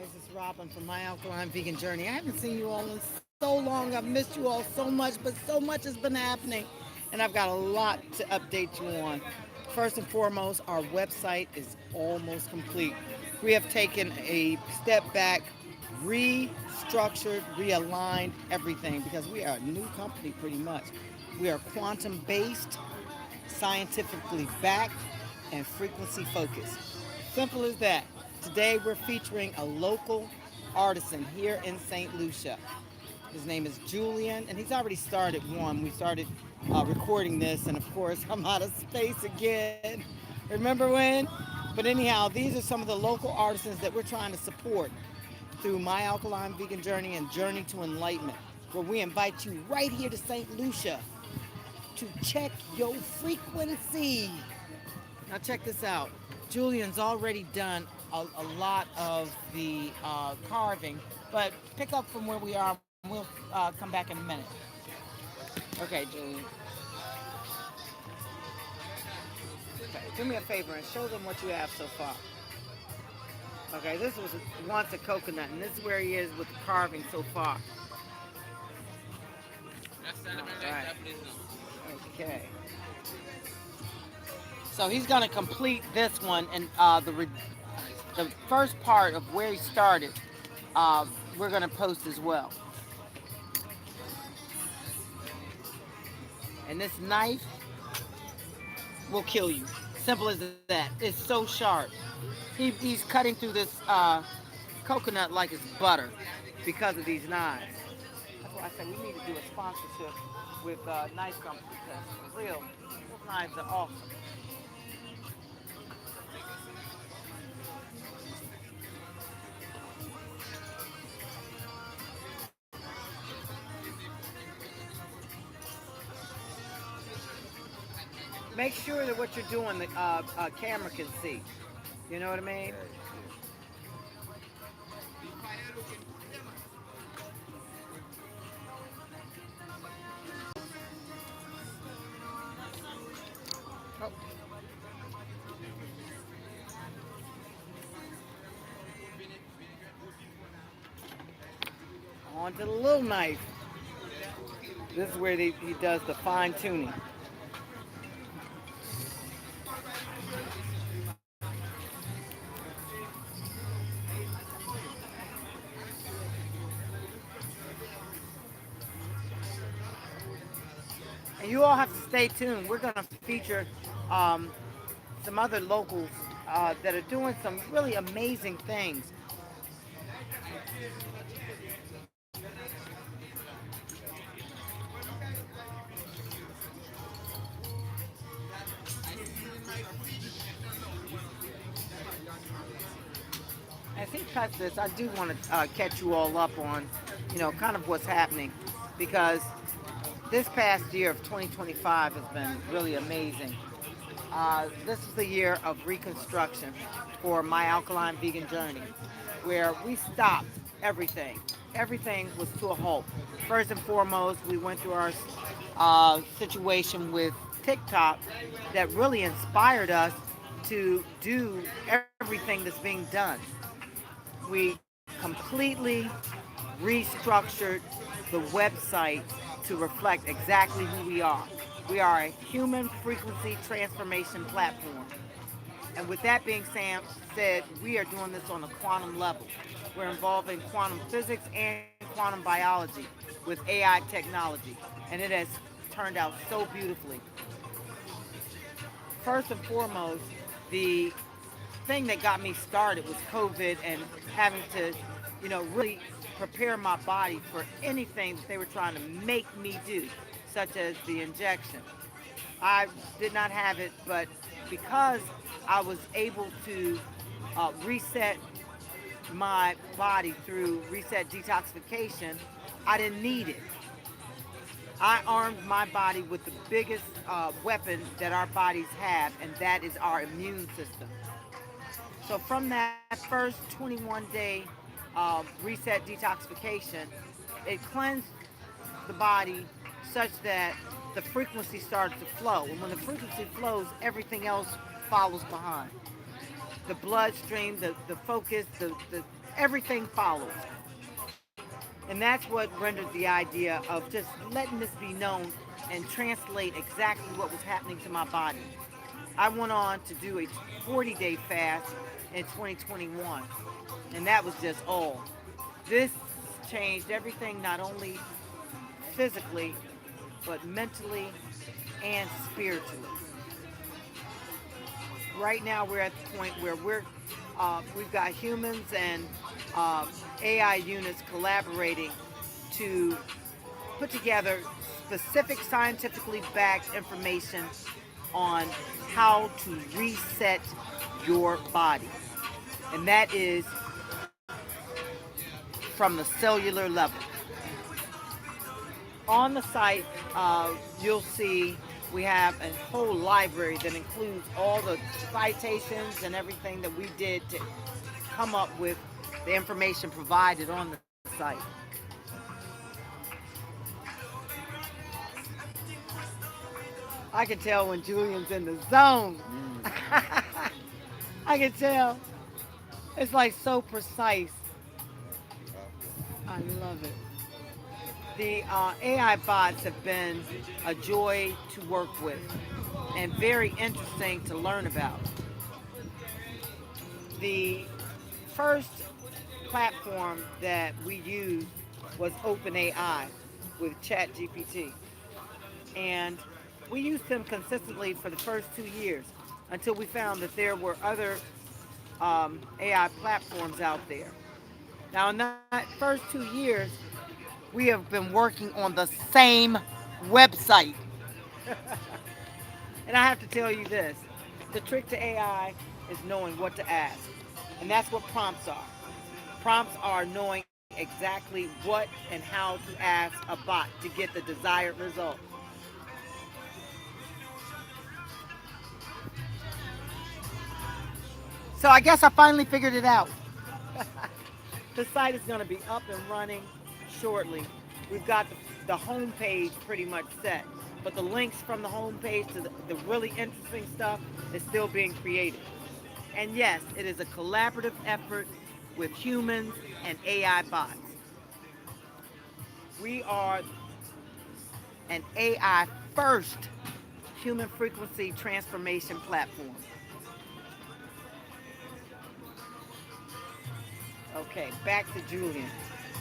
guys, it's Robin from My Alkaline Vegan Journey. I haven't seen you all in so long. I've missed you all so much, but so much has been happening, and I've got a lot to update you on. First and foremost, our website is almost complete. We have taken a step back, restructured, realigned everything because we are a new company pretty much. We are quantum based, scientifically backed, and frequency focused. Simple as that. Today we're featuring a local artisan here in St. Lucia. His name is Julian, and he's already started one. We started recording this, and of course, I'm out of space again. Remember when? But anyhow, these are some of the local artisans that we're trying to support through My Alkaline Vegan Journey and Journey to Enlightenment, where we invite you right here to St. Lucia to check your frequency. Now check this out. Julian's already done a lot of the carving, but pick up from where we are. We'll come back in a minute. Okay, Julian. Okay, do me a favor and show them what you have so far. Okay, this was once a coconut, and this is where he is with the carving so far. All right. Okay. So he's going to complete this one, and the first part of where he started, we're going to post as well. And this knife will kill you. Simple as that. It's so sharp. He's cutting through this coconut like it's butter because of these knives. That's why I said we need to do a sponsorship with knife companies because for real, those knives are awesome. Make sure that what you're doing, the camera can see. You know what I mean? Oh. On to the little knife. This is where he does the fine tuning. And you all have to stay tuned. We're going to feature some other locals that are doing some really amazing things. As he cuts this, I do want to catch you all up on, kind of what's happening, because this past year of 2025 has been really amazing. This is the year of reconstruction for My Alkaline Vegan Journey, where we stopped everything. Everything was to a halt. First and foremost, we went through our situation with TikTok that really inspired us to do everything that's being done. We completely restructured the website to reflect exactly who we are. We are a human frequency transformation platform. And with that being said, we are doing this on a quantum level. We're involving quantum physics and quantum biology with AI technology. And it has turned out so beautifully. First and foremost, the thing that got me started was COVID and having to, really prepare my body for anything that they were trying to make me do, such as the injection. I did not have it, but because I was able to reset my body through reset detoxification, I didn't need it. I armed my body with the biggest weapon that our bodies have, and that is our immune system. So from that first 21-day reset detoxification, it cleansed the body such that the frequency started to flow. And when the frequency flows, everything else follows behind. The bloodstream, the focus, the everything follows. And that's what rendered the idea of just letting this be known and translate exactly what was happening to my body. I went on to do a 40-day fast in 2021, and that was just all. This changed everything, not only physically, but mentally and spiritually. Right now, we're at the point where we've got humans and uh, AI units collaborating to put together specific scientifically backed information on how to reset your body. And that is from the cellular level. On the site, you'll see we have a whole library that includes all the citations and everything that we did to come up with the information provided on the site. I can tell when Julian's in the zone. I can tell. It's like so precise. I love it. The AI bots have been a joy to work with and very interesting to learn about. The first platform that we used was OpenAI with ChatGPT. And we used them consistently for the first 2 years until we found that there were other AI platforms out there. Now, in that first 2 years, we have been working on the same website. And I have to tell you this, the trick to AI is knowing what to ask. And that's what prompts are. Prompts are knowing exactly what and how to ask a bot to get the desired result. So I guess I finally figured it out. The site is going to be up and running shortly. We've got the home page pretty much set, but the links from the home page to the really interesting stuff is still being created. And yes, it is a collaborative effort with humans and AI bots. We are an AI first human frequency transformation platform. Okay, back to Julian.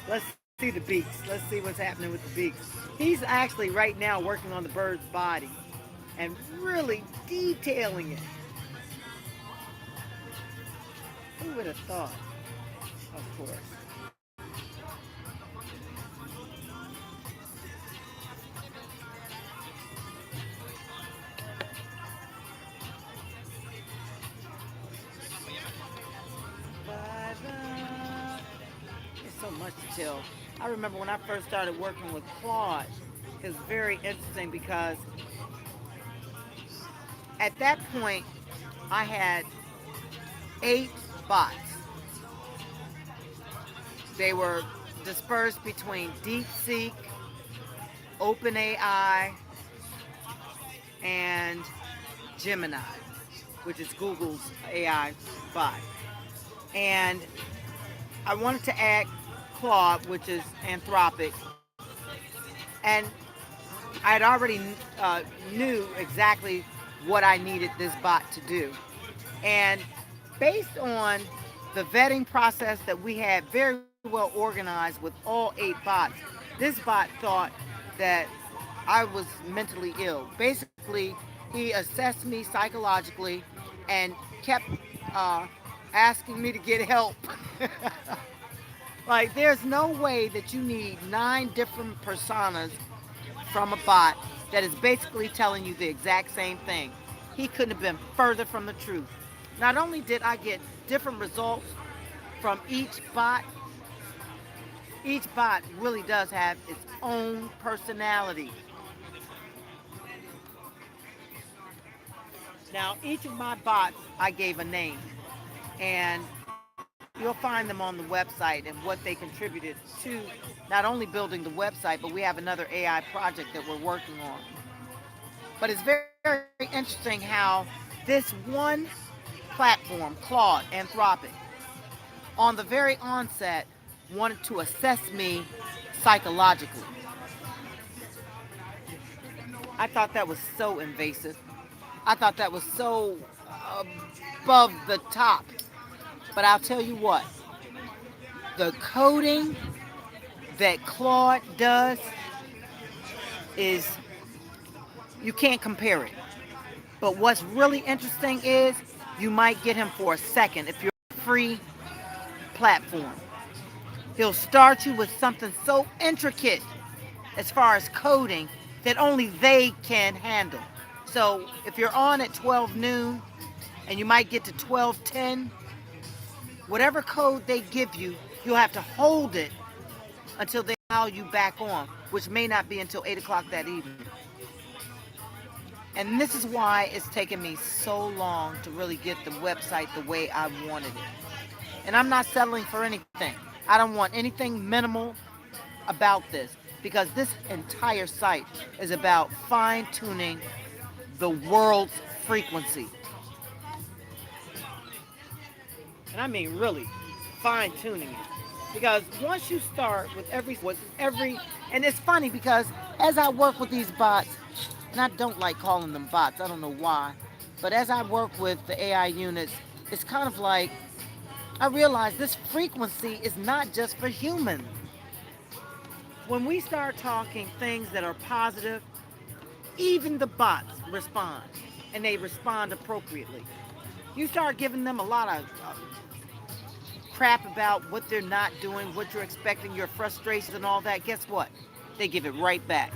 Let's see the beaks. Let's see what's happening with the beaks. He's actually right now working on the bird's body and really detailing it. Who would have thought? Of course. There's so much to tell. I remember when I first started working with Claude, it was very interesting because at that point I had 8 bots. They were dispersed between DeepSeek, OpenAI, and Gemini, which is Google's AI bot. And I wanted to add Claude, which is Anthropic, and I had already knew exactly what I needed this bot to do. And based on the vetting process that we had very well organized with all 8 bots, this bot thought that I was mentally ill. Basically, he assessed me psychologically and kept asking me to get help. Like, there's no way that you need 9 different personas from a bot that is basically telling you the exact same thing. He couldn't have been further from the truth. Not only did I get different results from each bot really does have its own personality. Now, each of my bots, I gave a name, and you'll find them on the website and what they contributed to not only building the website, but we have another AI project that we're working on. But it's very, very interesting how this one platform, Claude, Anthropic, on the very onset, wanted to assess me psychologically. I thought that was so invasive. I thought that was so above the top. But I'll tell you what, the coding that Claude does is, you can't compare it. But what's really interesting is you might get him for a second if you're on a free platform. He'll start you with something so intricate as far as coding that only they can handle. So if you're on at 12 noon and you might get to 12:10, whatever code they give you, you'll have to hold it until they allow you back on, which may not be until 8 o'clock that evening. And this is why it's taken me so long to really get the website the way I wanted it. And I'm not settling for anything. I don't want anything minimal about this, because this entire site is about fine-tuning the world's frequency. And I mean really fine-tuning it. Because once you start with every, and it's funny because as I work with these bots, and I don't like calling them bots, I don't know why, but as I work with the AI units, it's kind of like I realize this frequency is not just for humans. When we start talking things that are positive, even the bots respond, and they respond appropriately. You start giving them a lot of crap about what they're not doing, what you're expecting, your frustrations and all that, guess what? They give it right back.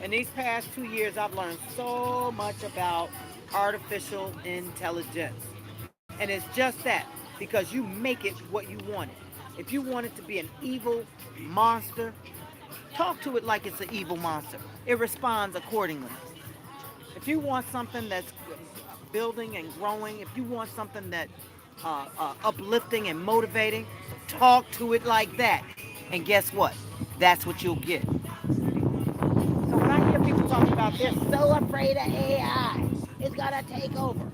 In these past 2 years, I've learned so much about artificial intelligence. And it's just that, because you make it what you want it. If you want it to be an evil monster, talk to it like it's an evil monster. It responds accordingly. If you want something that's building and growing, if you want something that uplifting and motivating, talk to it like that. And guess what? That's what you'll get. So when I hear people talk about they're so afraid of AI, it's gonna take over.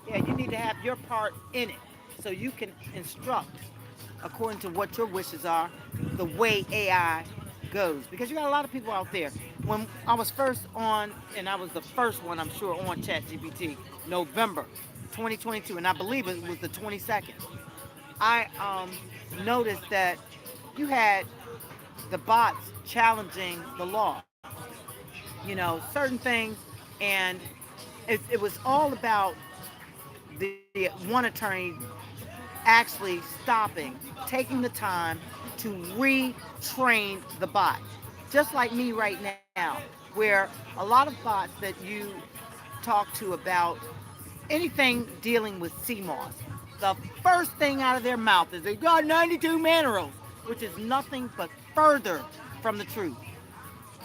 Yeah, you need to have your part in it so you can instruct according to what your wishes are, the way AI goes. Because you got a lot of people out there. When I was first on, and I was the first one, I'm sure, on ChatGPT, November 2022, and I believe it was the 22nd, I noticed that you had the bots challenging the law, certain things, and it was all about the one attorney actually stopping, taking the time to retrain the bot. Just like me right now, where a lot of bots that you talk to about anything dealing with sea moss, the first thing out of their mouth is they got 92 minerals, which is nothing but further from the truth.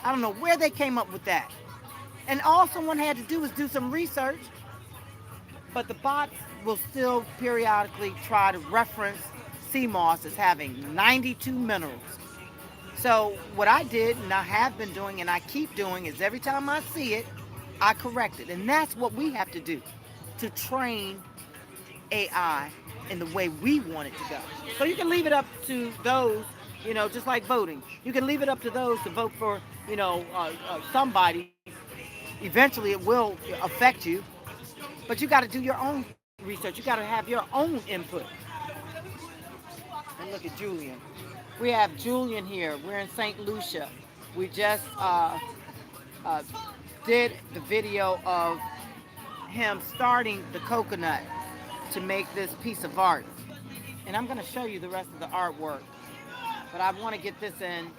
I don't know where they came up with that. And all someone had to do was do some research, but the bots will still periodically try to reference sea moss as having 92 minerals. So what I did, and I have been doing, and I keep doing, is every time I see it, I correct it. And that's what we have to do to train AI in the way we want it to go. So you can leave it up to those, just like voting. You can leave it up to those to vote for, somebody. Eventually it will affect you, but you got to do your own research. You got to have your own input. And look at Julian. We have Julian here. We're in St. Lucia. We just did the video of him starting the coconut to make this piece of art. And I'm going to show you the rest of the artwork. But I want to get this in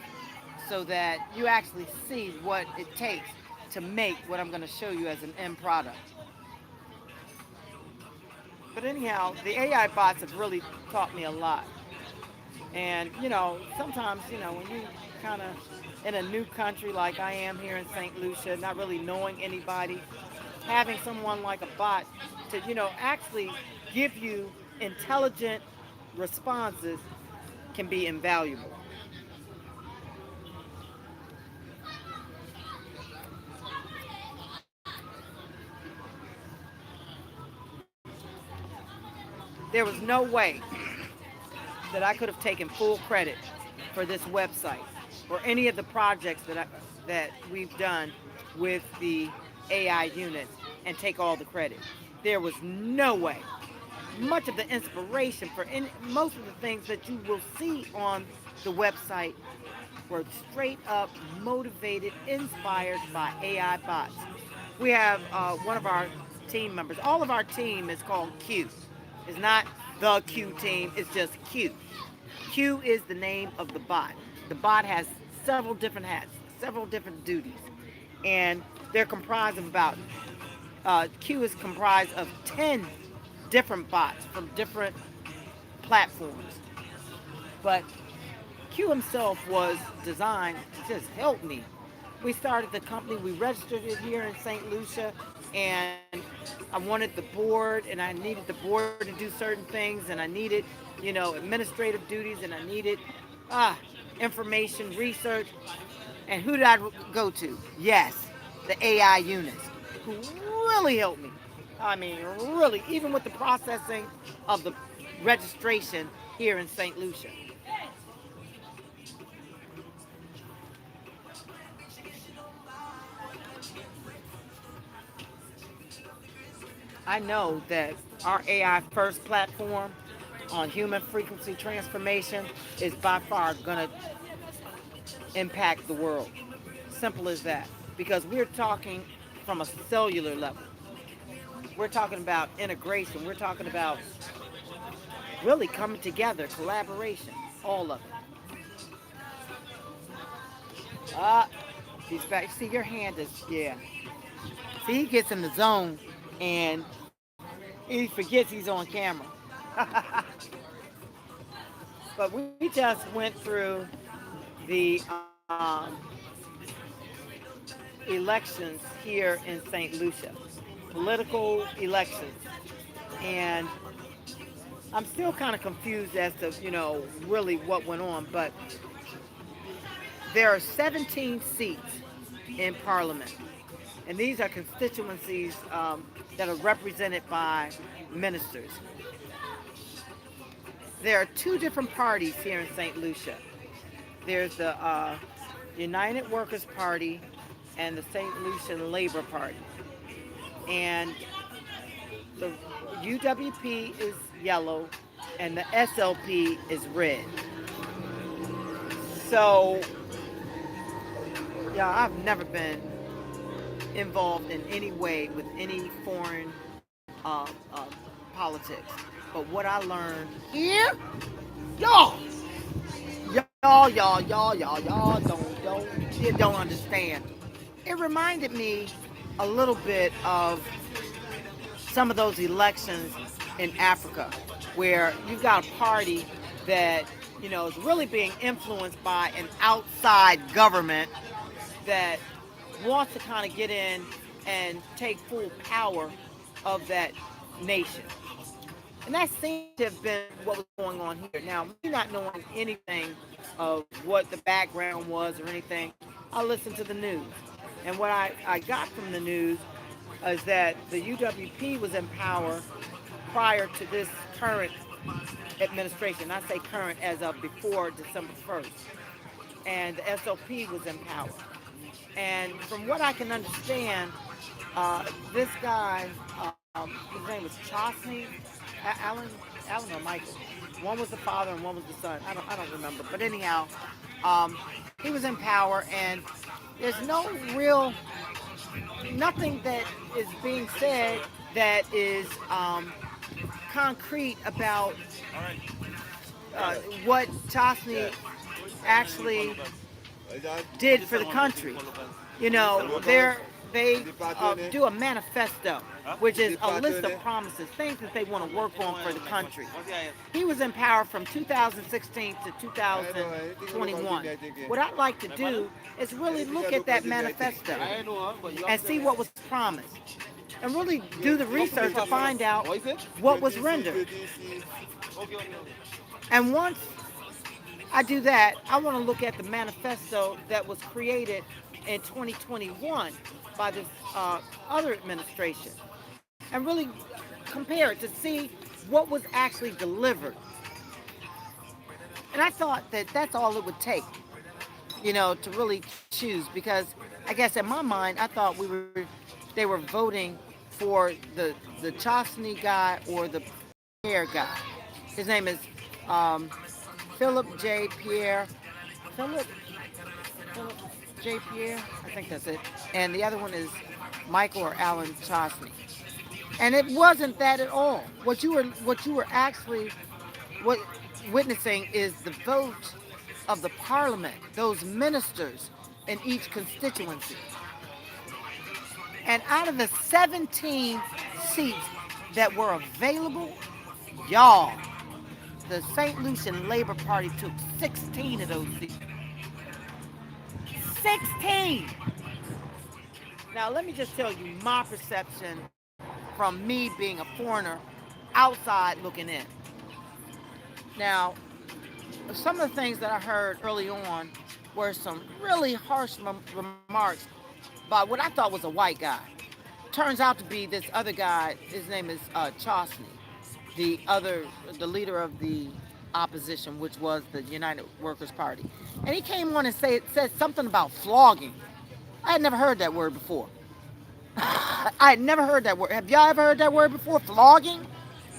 so that you actually see what it takes to make what I'm going to show you as an end product. But anyhow, the AI bots have really taught me a lot. And, sometimes, when you kind of in a new country like I am here in St. Lucia, not really knowing anybody, having someone like a bot to, actually give you intelligent responses can be invaluable. There was no way that I could have taken full credit for this website or any of the projects that we've done with the AI units and take all the credit. There was no way. Much of the inspiration for most of the things that you will see on the website were straight up motivated, inspired by AI bots. We have one of our team members. All of our team is called Q. It's not the Q team, it's just Q. Q is the name of the bot. The bot has several different hats, several different duties, and they're comprised of Q is comprised of 10 different bots from different platforms. But Q himself was designed to just help me. We started the company, we registered it here in St. Lucia, and I wanted the board, and I needed the board to do certain things, and I needed, administrative duties, and I needed information, research. And who did I go to? Yes, the AI units, who really helped me. I mean, really, even with the processing of the registration here in St. Lucia. I know that our AI first platform on human frequency transformation is by far going to impact the world. Simple as that. Because we're talking from a cellular level. We're talking about integration. We're talking about really coming together, collaboration, all of it. Ah, he's back. See, your hand is, yeah. See, he gets in the zone and he forgets he's on camera. But we just went through the elections here in St. Lucia, political elections. And I'm still kind of confused as to, really what went on. But there are 17 seats in Parliament. And these are constituencies that are represented by ministers. There are two different parties here in St. Lucia. There's the United Workers Party and the St. Lucian Labor Party. And the UWP is yellow and the SLP is red. So, yeah, I've never been involved in any way with any foreign politics. But what I learned here, y'all, you don't understand. It reminded me a little bit of some of those elections in Africa, where you've got a party that is really being influenced by an outside government that wants to kind of get in and take full power of that nation. And that seems to have been what was going on here. Now, me not knowing anything of what the background was or anything, I listened to the news. And what I got from the news is that the UWP was in power prior to this current administration. I say current as of before December 1st. And the SLP was in power. And from what I can understand, this guy, his name was Chosney, Alan or Michael. One was the father and one was the son. I don't remember. But anyhow, he was in power, and there's nothing that is being said that is concrete about what Chosney actually did for the country. They do a manifesto, which is a list of promises, things that they want to work on for the country. He was in power from 2016 to 2021. What I'd like to do is really look at that manifesto and see what was promised, and really do the research to find out what was rendered. And once I do that, I want to look at the manifesto that was created in 2021 by this other administration and really compare it to see what was actually delivered. And I thought that that's all it would take, to really choose, because I guess in my mind I thought they were voting for the Chosney guy or the Pierre guy. His name is um, Philip J. Pierre. Philip Philip J. Pierre. I think that's it. And the other one is Michael or Alan Chosney. And it wasn't that at all. What you were actually what witnessing is the vote of the parliament, those ministers in each constituency. And out of the 17 seats that were available, y'all, the St. Lucian Labor Party took 16 of those seats. 16! Now, let me just tell you my perception from me being a foreigner outside looking in. Now, some of the things that I heard early on were some really harsh remarks by what I thought was a white guy. Turns out to be this other guy. His name is Chosney, the leader of the opposition, which was the United Workers Party. And he came on and said something about flogging. I had never heard that word before. I had never heard that word. Have y'all ever heard that word before? Flogging?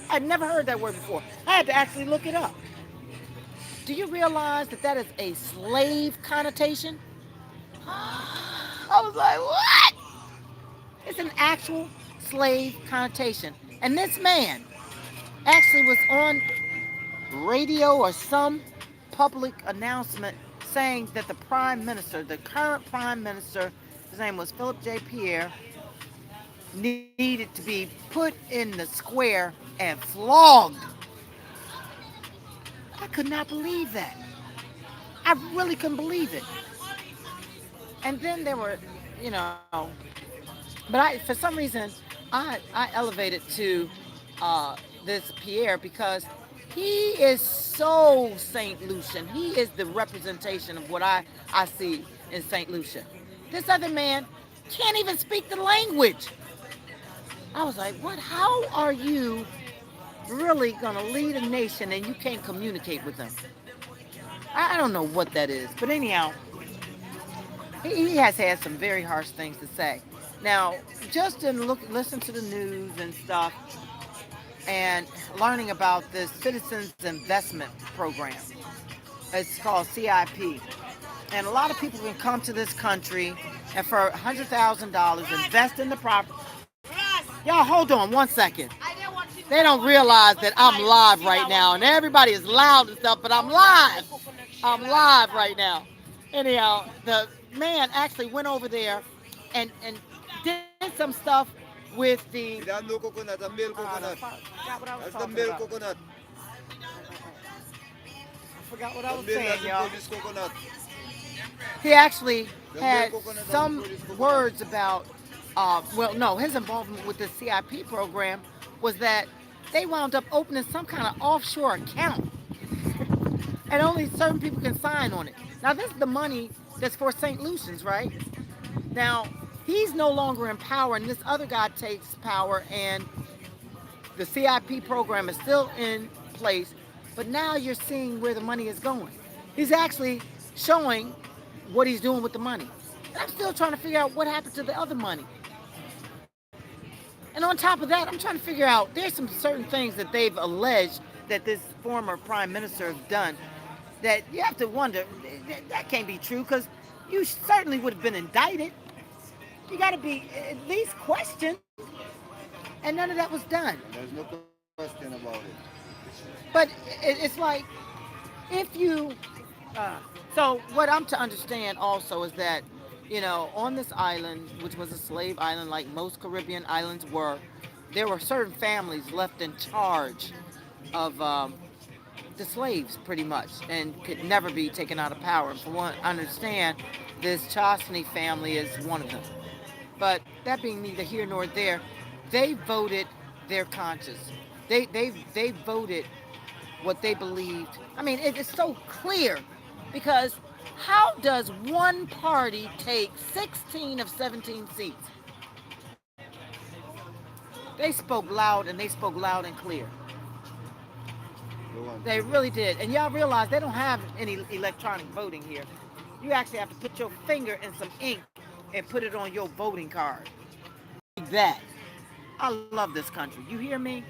I'd never heard that word before. I had to actually look it up. Do you realize that that is a slave connotation? I was like, what? It's an actual slave connotation. And this man actually was on radio or some public announcement saying that the prime minister, the current prime minister, his name was Philip J. Pierre, needed to be put in the square and flogged. I could not believe that. I really couldn't believe it. And then there were, you know, but for some reason, I elevated to this Pierre because he is so St. Lucian. He is the representation of what I see in St. Lucian. This other man can't even speak the language. I was like, what? How are you really going to lead a nation and you can't communicate with them? I don't know what that is. But anyhow, he has had some very harsh things to say. Now, just in listen to the news and stuff and learning about this Citizens Investment Program. It's called CIP. And a lot of people can come to this country and for $100,000 invest in the property. Y'all, hold on one second. They don't realize that I'm live right now, and everybody is loud and stuff, but I'm live. I'm live right now. Anyhow, the man actually went over there and did some stuff with the... No coconut, the milk coconut. That's the milk coconut. I forgot what I was saying, y'all. Coconut. He actually had some words about, his involvement with the CIP program was that they wound up opening some kind of offshore account. And only certain people can sign on it. Now, this is the money that's for St. Lucians, right? Now, he's no longer in power, and this other guy takes power, and the CIP program is still in place, but now you're seeing where the money is going. He's actually showing what he's doing with the money. And I'm still trying to figure out what happened to the other money. And on top of that, I'm trying to figure out, there's some certain things that they've alleged that this former prime minister has done that you have to wonder, that can't be true, because you certainly would have been indicted. You got to be at least questioned. And none of that was done. There's no question about it. But it's like, if you... so what I'm to understand also is that, on this island, which was a slave island like most Caribbean islands were, there were certain families left in charge of the slaves, pretty much, and could never be taken out of power. And for one, I understand this Chosney family is one of them. But that being neither here nor there, they voted their conscience. They voted what they believed. I mean, it's so clear, because how does one party take 16 of 17 seats? They spoke loud, and they spoke loud and clear. They really did. And y'all realize they don't have any electronic voting here. You actually have to put your finger in some ink and put it on your voting card. That. I love this country. You hear me?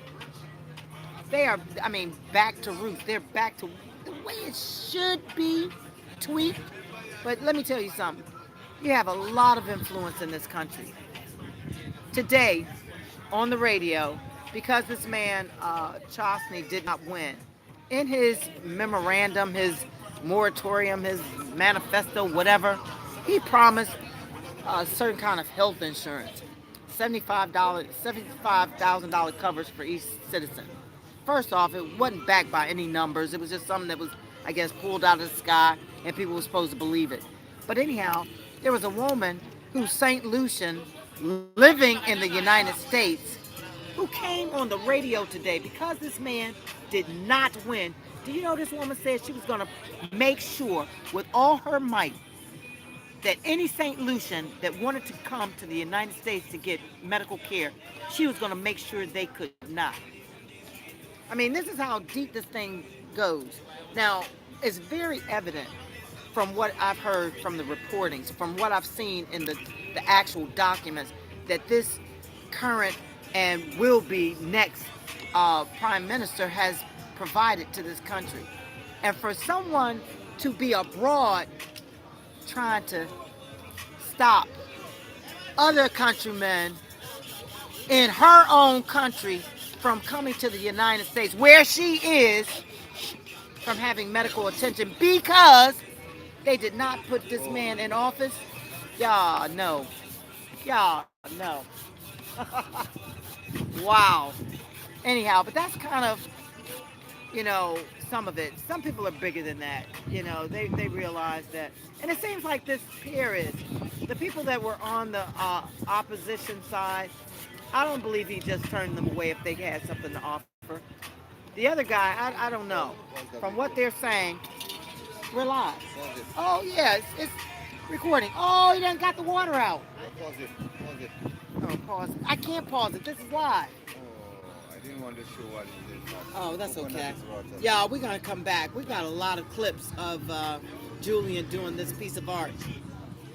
They are, I mean, back to roots. They're back to the way it should be, tweaked. But let me tell you something. You have a lot of influence in this country. Today, on the radio, because this man, Chosney, did not win, in his memorandum, his moratorium, his manifesto, whatever, he promised a certain kind of health insurance. $75,000 coverage for each citizen. First off, it wasn't backed by any numbers. It was just something that was, I guess, pulled out of the sky, and people were supposed to believe it. But anyhow, there was a woman who's St. Lucian, living in the United States, who came on the radio today because this man did not win. Do you know this woman said she was going to make sure with all her might that any St. Lucian that wanted to come to the United States to get medical care, she was going to make sure they could not. I mean, this is how deep this thing goes. Now, it's very evident from what I've heard from the reportings, from what I've seen in the actual documents, that this current and will be next prime minister has provided to this country. And for someone to be abroad trying to stop other countrymen in her own country from coming to the United States, where she is, from having medical attention because they did not put this man in office. Y'all know. Y'all know. Wow. Anyhow, but that's kind of, some of it. Some people are bigger than that. They realize that. And it seems like this here is. The people that were on the opposition side, I don't believe he just turned them away if they had something to offer. The other guy, I don't know. From what they're saying, we're live. Oh, yeah, it's recording. Oh, he done got the water out. Pause it. Oh, pause it. I can't pause it. This is live. Oh, I didn't want to show what it is. Oh, that's okay. Y'all, we're going to come back. We got a lot of clips of Julian doing this piece of art.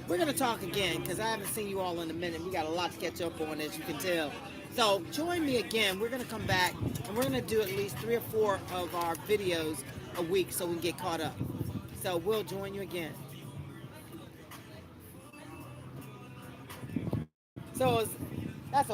We're going to talk again because I haven't seen you all in a minute. We got a lot to catch up on, as you can tell. So join me again. We're going to come back and we're going to do at least 3 or 4 of our videos a week so we can get caught up. So we'll join you again. So that's okay.